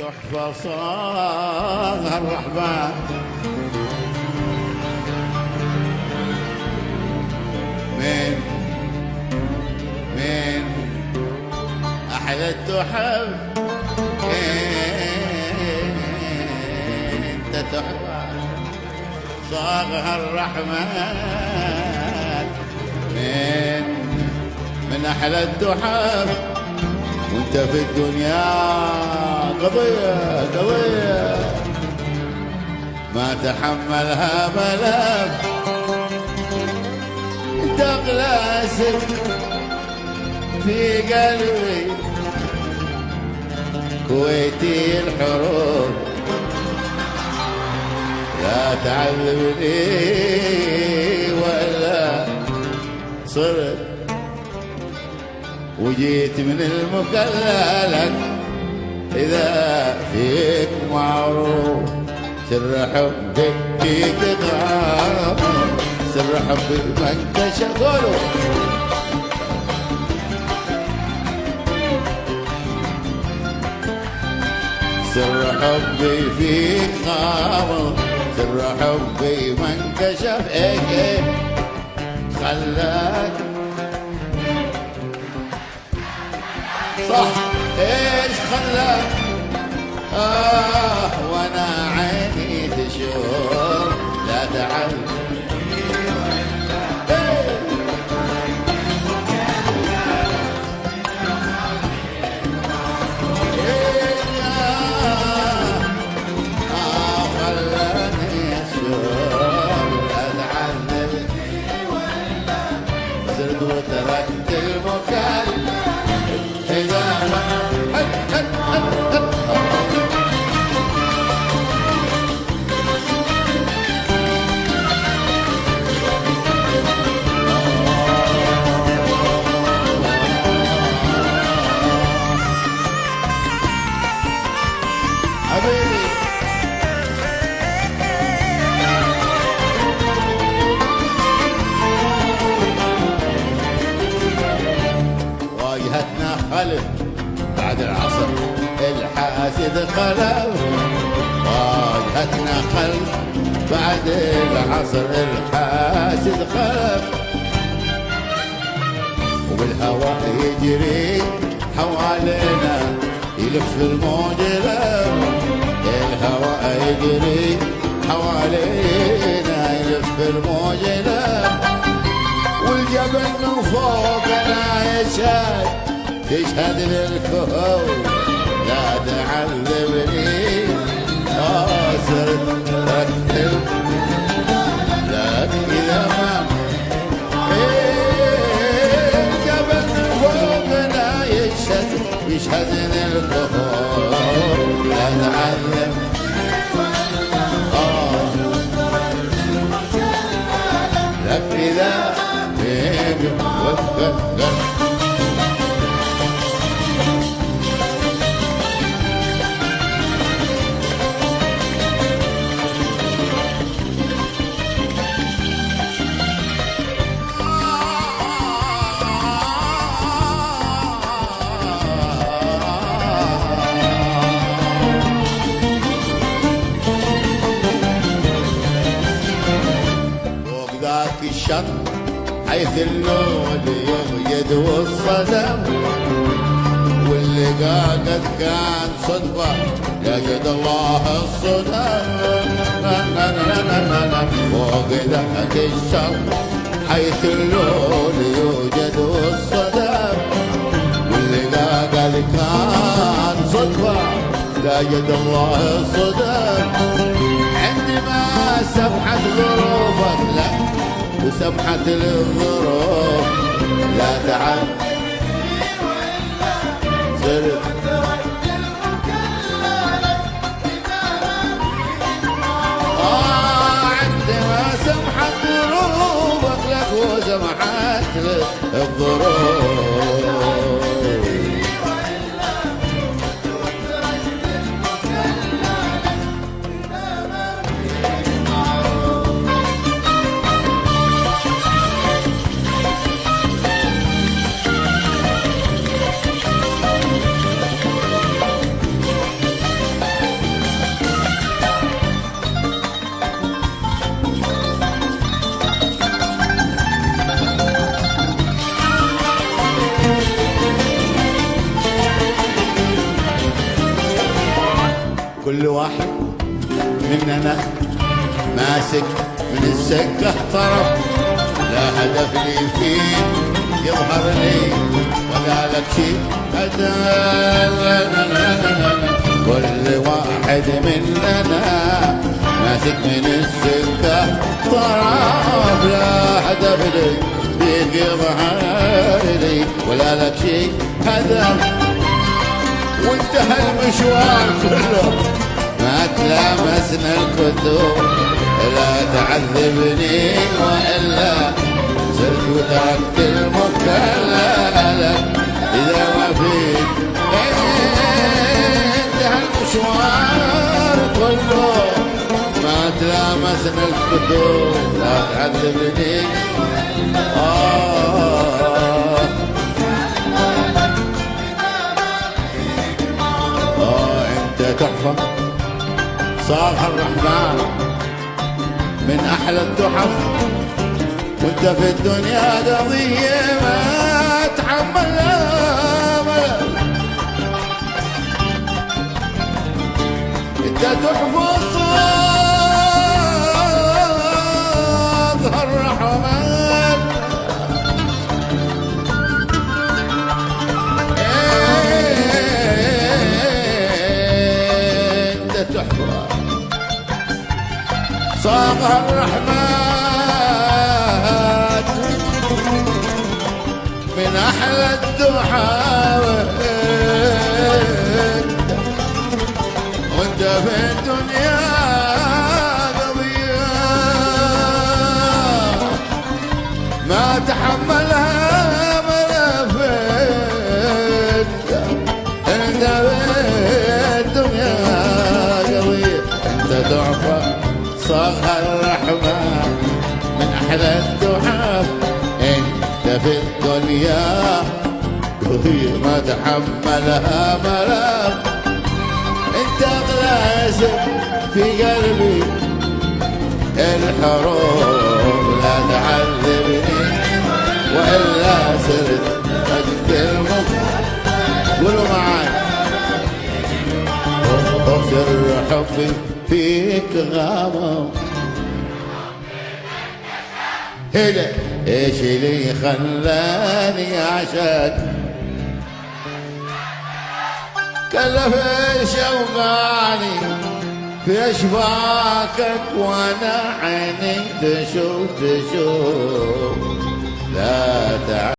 تحفة صاغها الرحمن من أحلى التحف انت تحفة صاغها الرحمن من أحلى التحف وانت في الدنيا قضية ما تحملها ملف انت غلاسك في قلبي كويتي الحروب لا تعذبني ولا صرت وجيت من المكللك إذا فيك معروف سر حبك فيك غاب سر حبك ما انكشف قولوا سر حبي فيك غاب سر حبي ما انكشف ايه خلاك صح ايش خلاك وانا عيني تشوف لا تعلم خلاني اشوف لا تعلم صرت وتركت المكان واجهتنا خلف بعد العصر الحاسد خلف واجهتنا خلف بعد العصر الحاسد خلف وبالهواء يجري حوالينا يلف الموج لف الهواء يجري حوالينا يلف الموج لف والجبل من فوقنا تشهد للكهوف لا تعذبني صرت اكتب لك اذا ما الجبل من فوقنا يشهد للكهوف لا تعذب لك اذا فوق ذاك الشط حيث اللون يوجد والصدم واللقاء قد كان صدفة لقد الله الصدم فوق ذاك الشط حيث اللون يوجد والصدم واللقاء قد كان صدفة لقد الله الصدم عندما سمحت ظروفك لك وسمحت للظروف لا تعد صرت عندما سمحت ظروفك لك وسمحت للظروف كل واحد مننا ماسك من السكة طرف، لا هدف لي فيه يظهر لي ولا لك شيء كل واحد مننا ماسك من السكة طرف، لا هدف لي فيك يظهر لي ولا لك شيء هدف، وانتهى المشوار كله ما تلامسنا الكتب، لا تعذبني وإلا صرت وتركت المكلة إذا ما فيك انتهى المشوار كله ما تلامسنا الكتب، لا تعذبني انت تحفة صاغها الرحمن من احلى التحف، وانت في الدنيا قضية ما تحملها انت تحفة صاغها الرحمن انت تحفة صاغها الرحمن من احلى الدحاوى، وانت في الدنيا قضية ما تحملها ملفت، انت في الدنيا قضية انت تحفة صاغها الرحمن من احلى التحف، انت في الدنيا قضية ما تحملها ملام، انت غلاسك في قلبي الحروب، لا تعذبني والا صرت اقتل قولوا معاي سر حبي فيك غامض، هلا ايش اللي خلاني عشان كلف شوقاني في اشباكك وانا عيني تشوف لا تعال